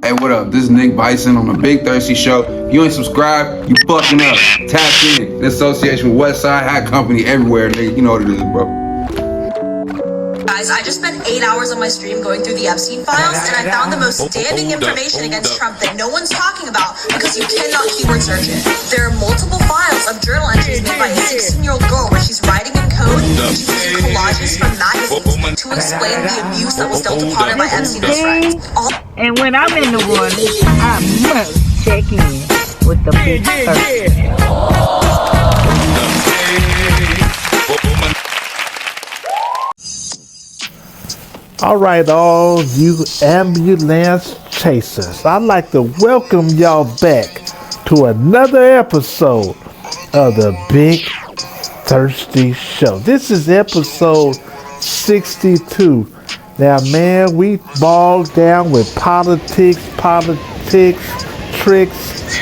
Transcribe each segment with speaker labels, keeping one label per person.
Speaker 1: Hey, what up? This is Nick Bison on the Big Thirsty Show. If you ain't subscribed, you fucking up. Tap in association with Westside Hat Company everywhere, nigga. You know what it is, bro.
Speaker 2: Guys, I just spent 8 hours on my stream going through the Epstein files, and I found the most damning information against Trump that no one's talking about because you cannot keyword search it. There are multiple files of journal entries made by a 16-year-old girl where she's writing in code and she's using collages from magazines to explain the abuse that was dealt upon her by Epstein and his friends.
Speaker 3: And when I'm in the water, I must check in with the big thirsty.
Speaker 4: All right, all you ambulance chasers, I'd like to welcome y'all back to another episode of the Big Thirsty Show. This is episode 62. Now, man, we bogged down with politics, tricks,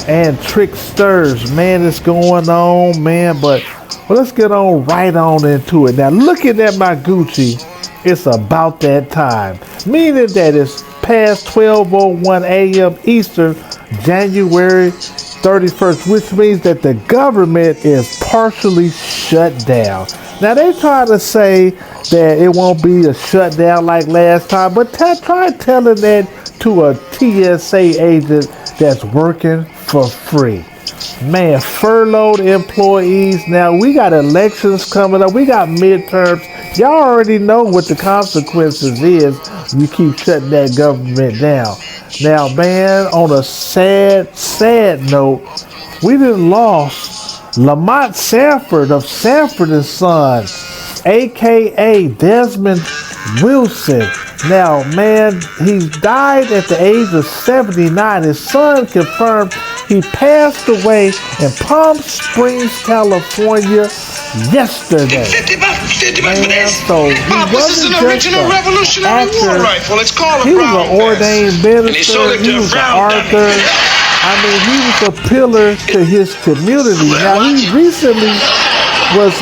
Speaker 4: and tricksters. Man, it's going on, man, but let's get on right on into it. Now, looking at my Gucci, it's about that time, meaning that it's past 12:01 a.m. Eastern, January 31st, which means that the government is partially shut down. Now, they try to say that it won't be a shutdown like last time, but try telling that to a TSA agent that's working for free. Man, furloughed employees. Now, we got elections coming up. We got midterms. Y'all already know what the consequences is. You keep shutting that government down. Now, man, on a sad note, we done lost Lamont Sanford of Sanford and Son, a.k.a. Desmond Wilson. Now, man, he died at the age of 79. His son confirmed he passed away in Palm Springs, California yesterday.
Speaker 5: 50 bucks for this.
Speaker 4: So he wasn't
Speaker 5: an original Revolutionary War rifle. It's called a
Speaker 4: he was
Speaker 5: Brown
Speaker 4: an ordained minister. He was an author. I mean, he was a pillar to his community. Now, he recently was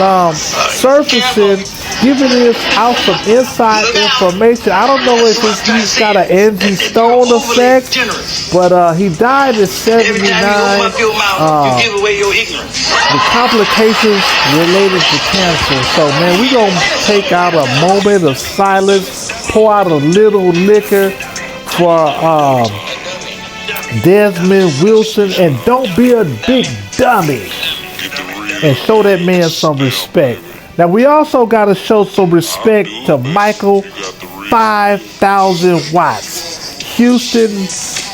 Speaker 4: surfacing, giving us out some inside information. I don't know if he's got an Angie Stone effect, but he died at 79. The complications related to cancer. So, man, we're going to take out a moment of silence, pour out a little liquor for Desmond Wilson, and don't be a big dummy, and show that man some respect. Now, we also got to show some respect to Michael 5000 Watts, Houston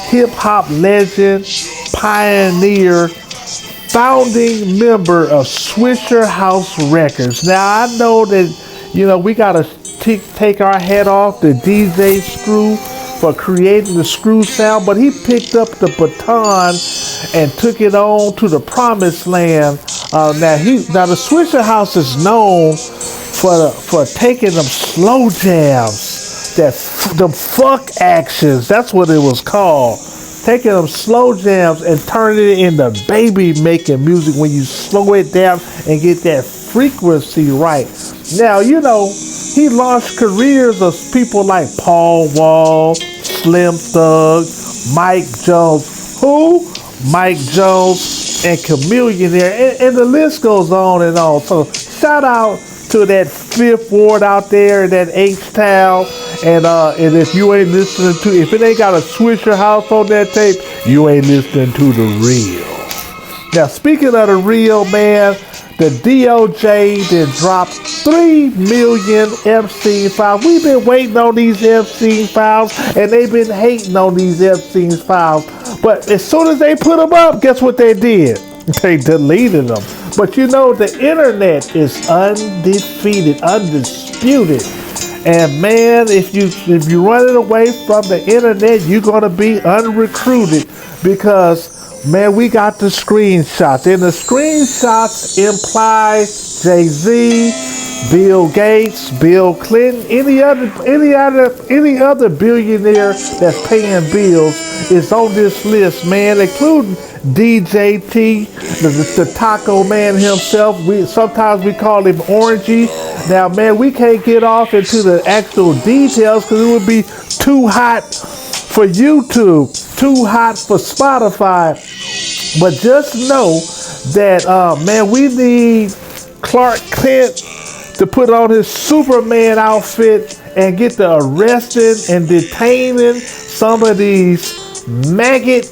Speaker 4: hip-hop legend, pioneer, founding member of Swisher House Records. Now, I know that, we got to take our head off the DJ Screw for creating the screw sound, but he picked up the baton and took it on to the promised land. Now the Swisher House is known for taking them slow jams, them fuck actions. That's what it was called. Taking them slow jams and turning it into baby making music when you slow it down and get that frequency right. Now, he launched careers of people like Paul Wall, Slim Thug, Mike Jones. Who? Mike Jones and Chameleonaire. And the list goes on and on. So shout out to that Fifth Ward out there, that H-Town. And if you ain't listening to, if it ain't got a Swisher House on that tape, you ain't listening to the real. Now, speaking of the real, man, the DOJ did drop 3 million Epstein files. We've been waiting on these Epstein files, and they've been hating on these Epstein files. But as soon as they put them up, guess what they did? They deleted them. But the internet is undefeated, undisputed. And man, if you running away from the internet, you're gonna be unrecruited, because man, we got the screenshots, and the screenshots imply Jay-Z, Bill Gates, Bill Clinton, any other billionaire that's paying bills is on this list, man, including DJT, the taco man himself. Sometimes we call him Orangey. Now, man, we can't get off into the actual details because it would be too hot for YouTube, too hot for Spotify. But just know that, man, we need Clark Kent to put on his Superman outfit and get to arresting and detaining some of these maggot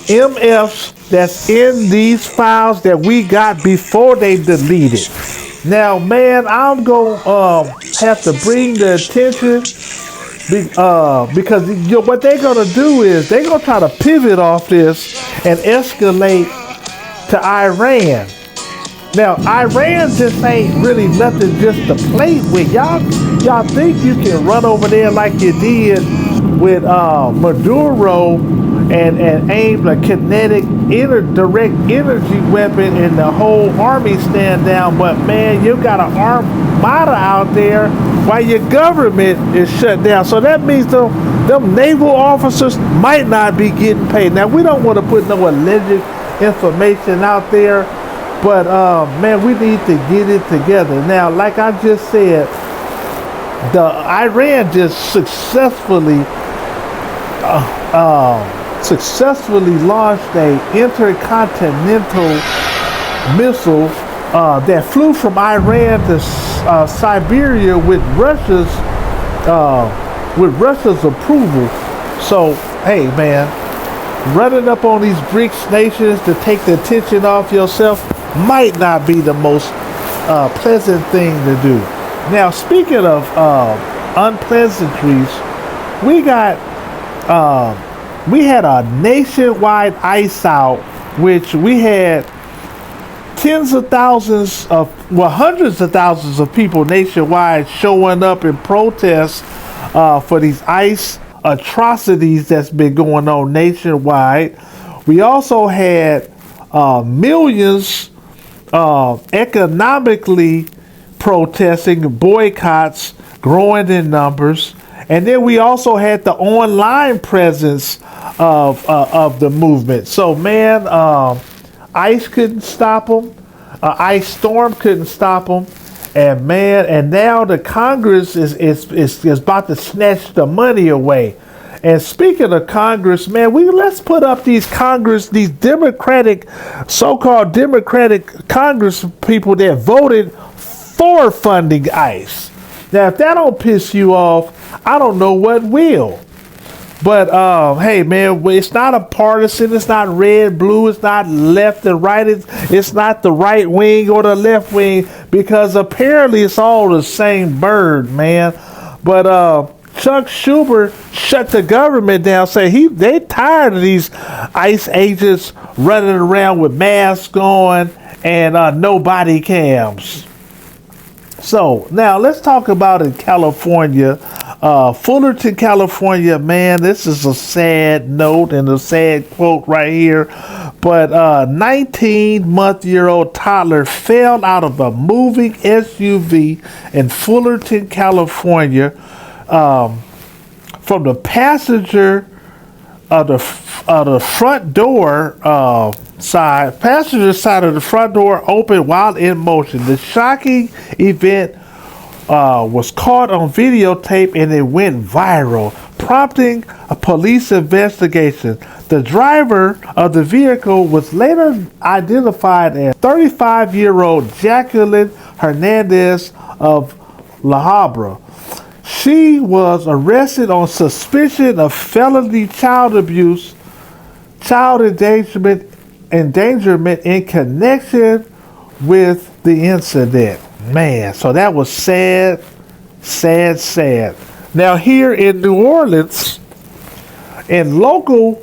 Speaker 4: MFs that's in these files that we got before they deleted. Now, man, I'm going to have to bring the attention because what they're going to do is they're going to try to pivot off this and escalate to Iran. Now, Iran just ain't really nothing just to play with. Y'all think you can run over there like you did with Maduro and aim a kinetic direct energy weapon and the whole army stand down, but man, you got an armada out there while your government is shut down. So that means them naval officers might not be getting paid. Now, we don't want to put no alleged information out there, but man, we need to get it together. Now, like I just said, the Iran just successfully launched a intercontinental missile that flew from Iran to Siberia with Russia's approval. So, hey, man, running up on these BRICS nations to take the attention off yourself might not be the most pleasant thing to do. Now, speaking of unpleasantries, we had a nationwide ice out, which we had hundreds of thousands of people nationwide showing up in protest for these ice atrocities that's been going on nationwide. We also had millions economically protesting, boycotts growing in numbers. And then we also had the online presence of the movement. So, man, ICE couldn't stop them. Ice Storm couldn't stop them. And, man, and now the Congress is about to snatch the money away. And speaking of Congress, man, let's put up these Democratic, so-called Democratic Congress people that voted for funding ICE. Now, if that don't piss you off, I don't know what will. But, hey, man, it's not a partisan. It's not red, blue. It's not left and right. It's not the right wing or the left wing, because apparently it's all the same bird, man. But Chuck Schumer shut the government down, say they tired of these ICE agents running around with masks on and no body cams. So now let's talk about in California, Fullerton, California. Man, this is a sad note and a sad quote right here. But 19-month-old toddler fell out of a moving SUV in Fullerton, California, from the passenger of the front door passenger side of the front door open while in motion. The shocking event was caught on videotape and it went viral, prompting a police investigation. The driver of the vehicle was later identified as 35-year-old Jacqueline Hernandez of La Habra. She was arrested on suspicion of felony child abuse, child endangerment in connection with the incident. Man, so that was sad. Now here in New Orleans, in local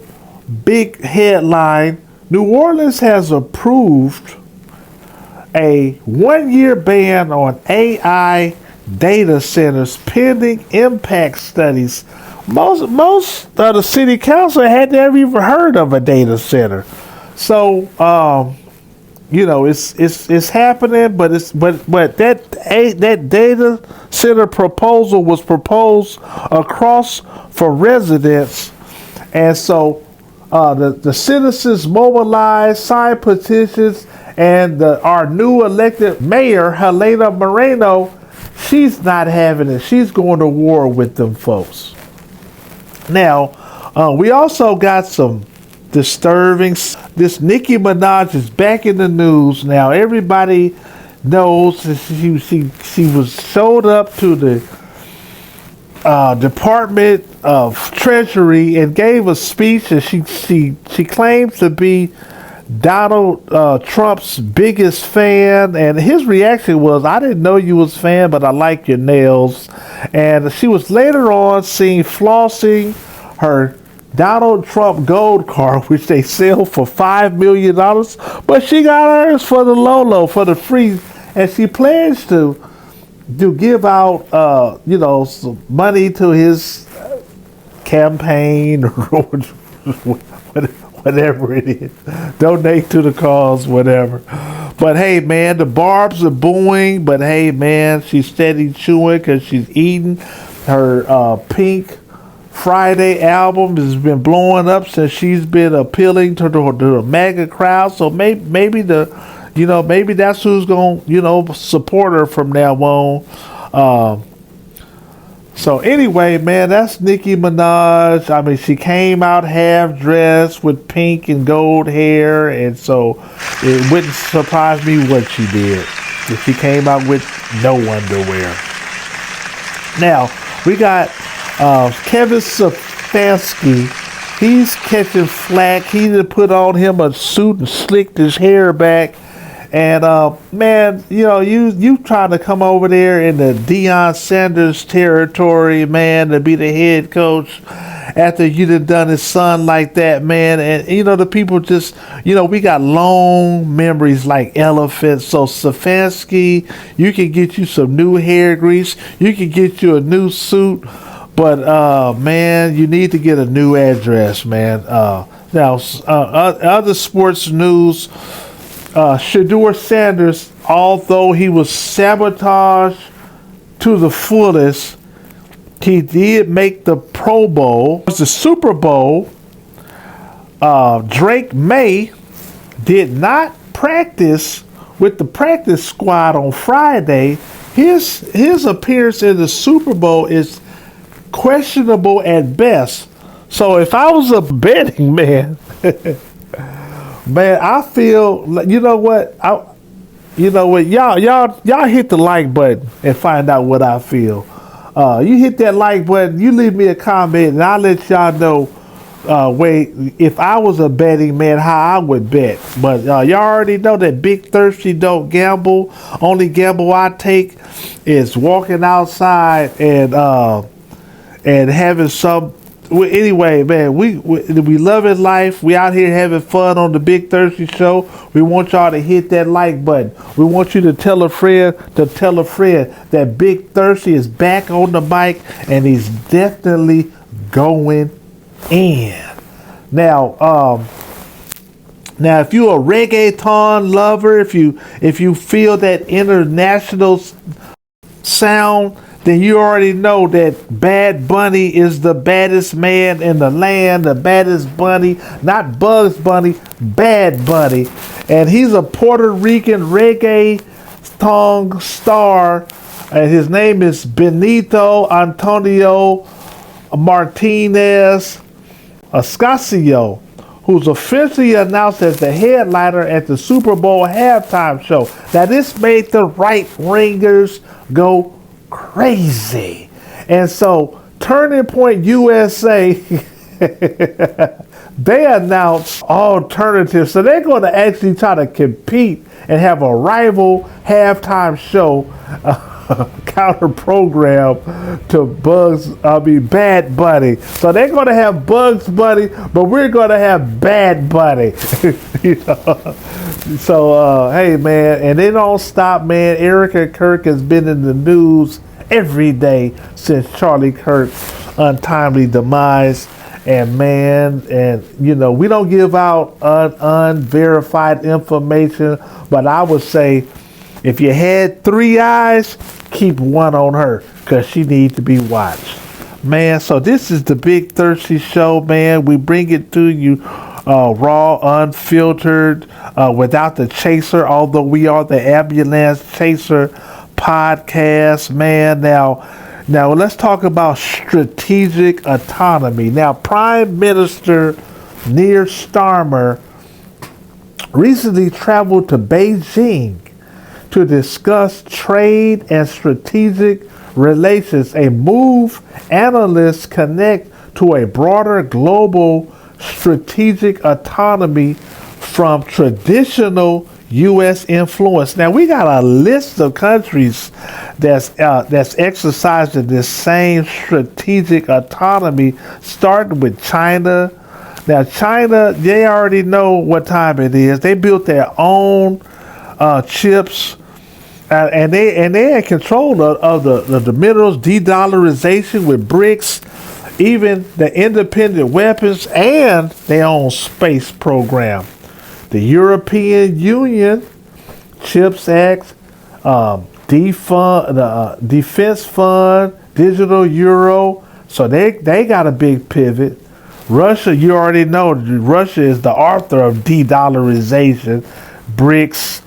Speaker 4: big headline, New Orleans has approved a 1-year ban on AI data centers pending impact studies. Most of the city council had never even heard of a data center. So, it's happening, but that data center proposal was proposed across for residents, and so the citizens mobilized, signed petitions, and our new elected mayor, Helena Moreno, she's not having it. She's going to war with them folks. Now, We also got some disturbing. This Nicki Minaj is back in the news now. Everybody knows that she was showed up to the Department of Treasury and gave a speech, and she claims to be Donald Trump's biggest fan, and his reaction was, "I didn't know you was a fan, but I like your nails." And she was later on seen flossing her Donald Trump gold card, which they sell for $5 million, but she got hers for the low, for the free, and she plans to give out, some money to his campaign or whatever it is. Donate to the cause, whatever. But hey, man, the barbs are booing. But hey, man, she's steady chewing because she's eating. Her Pink Friday album has been blowing up since she's been appealing to the MAGA crowd. So maybe that's who's gonna support her from now on. So anyway, man, that's Nicki Minaj. I mean, she came out half dressed with pink and gold hair, and so it wouldn't surprise me what she did if she came out with no underwear. Now we got Kevin Stefanski. He's catching flack. He done put on him a suit and slicked his hair back. And man, you trying to come over there in the Deion Sanders territory, man, to be the head coach after you done his son like that, man. And the people just, we got long memories like elephants. So Stefanski, you can get you some new hair grease, you can get you a new suit, but man, you need to get a new address, man. Now, other sports news. Shedeur Sanders, although he was sabotaged to the fullest, he did make the Pro Bowl. It was the Super Bowl. Drake May did not practice with the practice squad on Friday. His appearance in the Super Bowl is questionable at best. So if I was a betting man, man, I feel like, y'all hit the like button and find out what I feel. You hit that like button, you leave me a comment, and I'll let y'all know if I was a betting man, how I would bet. But y'all already know that Big Thirsty don't gamble. Only gamble I take is walking outside and having some. Well, anyway, man, we loving life. We out here having fun on the Big Thirsty Show. We want y'all to hit that like button. We want you to tell a friend that Big Thirsty is back on the mic and he's definitely going in. Now, if you're a reggaeton lover, if you feel that international sound, then you already know that Bad Bunny is the baddest man in the land, the baddest bunny, not Bugs Bunny, Bad Bunny. And he's a Puerto Rican reggae song star, and his name is Benito Antonio Martinez Ascasio, who's officially announced as the headliner at the Super Bowl halftime show. Now, this made the right ringers go crazy. And so Turning Point USA they announced alternatives, so they're going to actually try to compete and have a rival halftime show counter program to Bad Bunny. So they're going to have Bugs Bunny, but we're going to have Bad Bunny. So hey, man, and they don't stop, man. Erica Kirk has been in the news every day since Charlie Kirk's untimely demise. And man, we don't give out unverified information, but I would say if you had 3 eyes, keep one on her, because she needs to be watched. Man, so this is the Big Thirsty Show, man. We bring it to you raw, unfiltered, without the chaser, although we are the Ambulance Chaser podcast, man. Now, Now let's talk about strategic autonomy. Now, Prime Minister Keir Starmer recently traveled to Beijing to discuss trade and strategic relations, a move analysts connect to a broader global strategic autonomy from traditional U.S. influence. Now we got a list of countries that's exercising this same strategic autonomy, starting with China. Now China, they already know what time it is. They built their own chips, and they in control of the minerals, de-dollarization with BRICS, even the independent weapons, and their own space program. The European Union, CHIPS Act, Defense Fund, Digital Euro. So they got a big pivot. Russia, you already know, Russia is the author of de-dollarization, BRICS,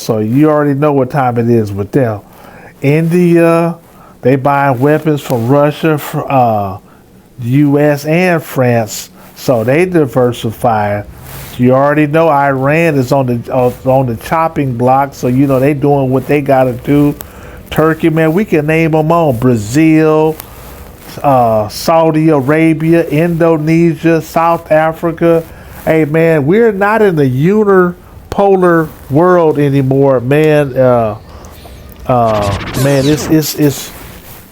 Speaker 4: so you already know what time it is with them. India, they buy weapons from Russia, U.S. and France, so they diversify. You already know Iran is on the chopping block, so they doing what they got to do. Turkey, man, we can name them all. Brazil, Saudi Arabia, Indonesia, South Africa. Hey, man, we're not in the unipolar world anymore, man. Man,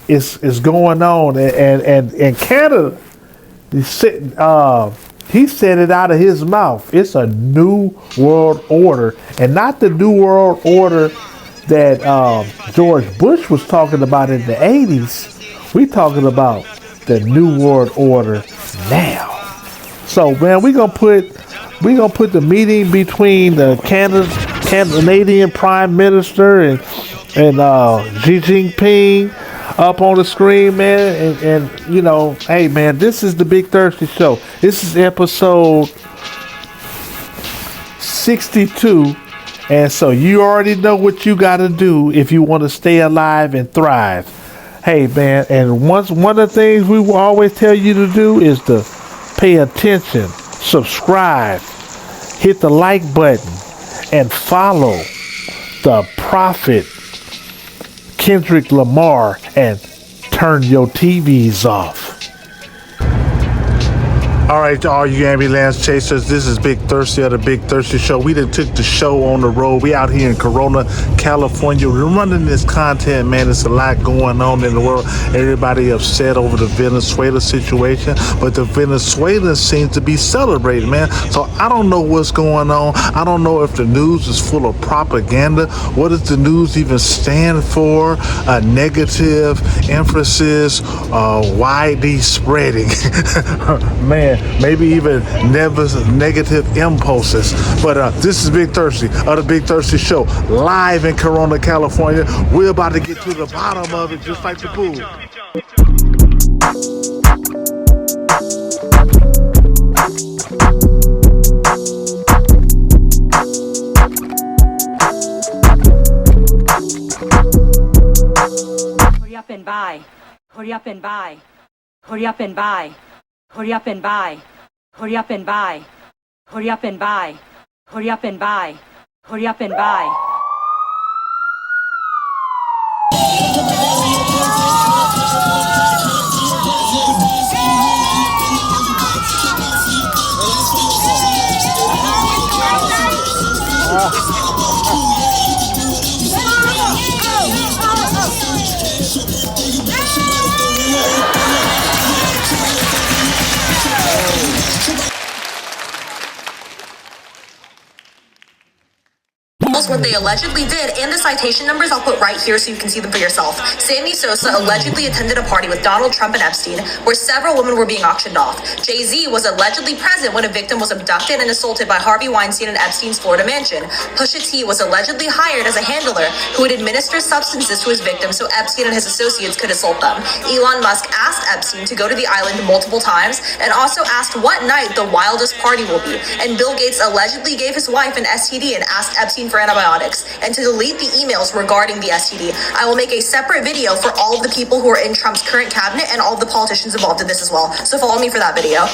Speaker 4: it's going on, and Canada, he said it out of his mouth. It's a new world order, and not the new world order that George Bush was talking about in the 80s. We talking about the new world order now. So, man, we gonna put the meeting between the Canadian Prime Minister and Xi Jinping up on the screen, man, and hey, man, this is the Big Thirsty Show. This is episode 62, and so you already know what you got to do if you want to stay alive and thrive. Hey, man, and one of the things we will always tell you to do is to pay attention, subscribe, hit the like button, and follow the prophet Kendrick Lamar, and turn your TVs off. All right, to all you ambulance chasers, this is Big Thirsty of the Big Thirsty Show. We done took the show on the road. We out here in Corona, California. We're running this content, man. There's a lot going on in the world. Everybody upset over the Venezuela situation, but the Venezuelans seem to be celebrating, man. So I don't know what's going on. I don't know if the news is full of propaganda. What does the news even stand for? A negative emphasis, widely spreading. Man, maybe even negative impulses. But this is Big Thirsty of the Big Thirsty Show, live in Corona, California. We're about to get to the bottom of it, just like the pool.
Speaker 6: Hurry up and buy. Hurry up and buy. Hurry up and buy. Hurry up and buy. Hurry up and buy. Hurry up and buy. Hurry up and buy. Hurry up and buy.
Speaker 2: What they allegedly did, and the citation numbers I'll put right here so you can see them for yourself. Sammy Sosa allegedly attended a party with Donald Trump and Epstein where several women were being auctioned off. Jay-Z was allegedly present when a victim was abducted and assaulted by Harvey Weinstein in Epstein's Florida mansion. Pusha T was allegedly hired as a handler who would administer substances to his victims so Epstein and his associates could assault them. Elon Musk asked Epstein to go to the island multiple times and also asked what night the wildest party will be. And Bill Gates allegedly gave his wife an STD and asked Epstein for antibiotics. antibiotics, and to delete the emails regarding the STD. I will make a separate video for all of the people who are in Trump's current cabinet and all of the politicians involved in this as well. So follow me for that video.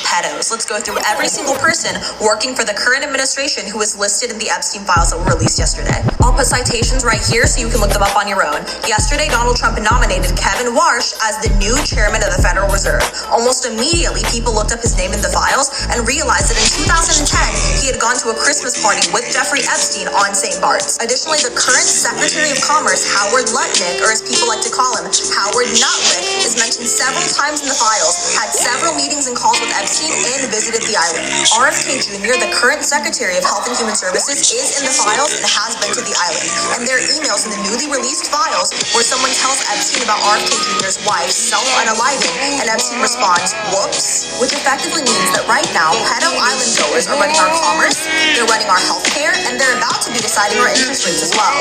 Speaker 2: Pedos. Let's go through every single person working for the current administration who was listed in the Epstein files that were released yesterday. I'll put citations right here so you can look them up on your own. Yesterday, Donald Trump nominated Kevin Warsh as the new chairman of the Federal Reserve. Almost immediately, people looked up his name in the files and realized that in 2010, he had gone to a Christmas party with Jeffrey Epstein on St. Bart's. Additionally, the current Secretary of Commerce, Howard Lutnick, or as people like to call him, Howard Nutlick, is mentioned several times in the files, had several meetings and calls with Epstein, and visited the island. RFK Jr., the current Secretary of Health and Human Services, is in the files and has been to the island. And there are emails in the newly released files where someone tells Epstein about RFK Jr.'s wife self-unaliving, and Epstein responds, whoops, which effectively means that right now, pedo island goers are running our commerce, they're running our healthcare, and they're about to be deciding our interest rates as well.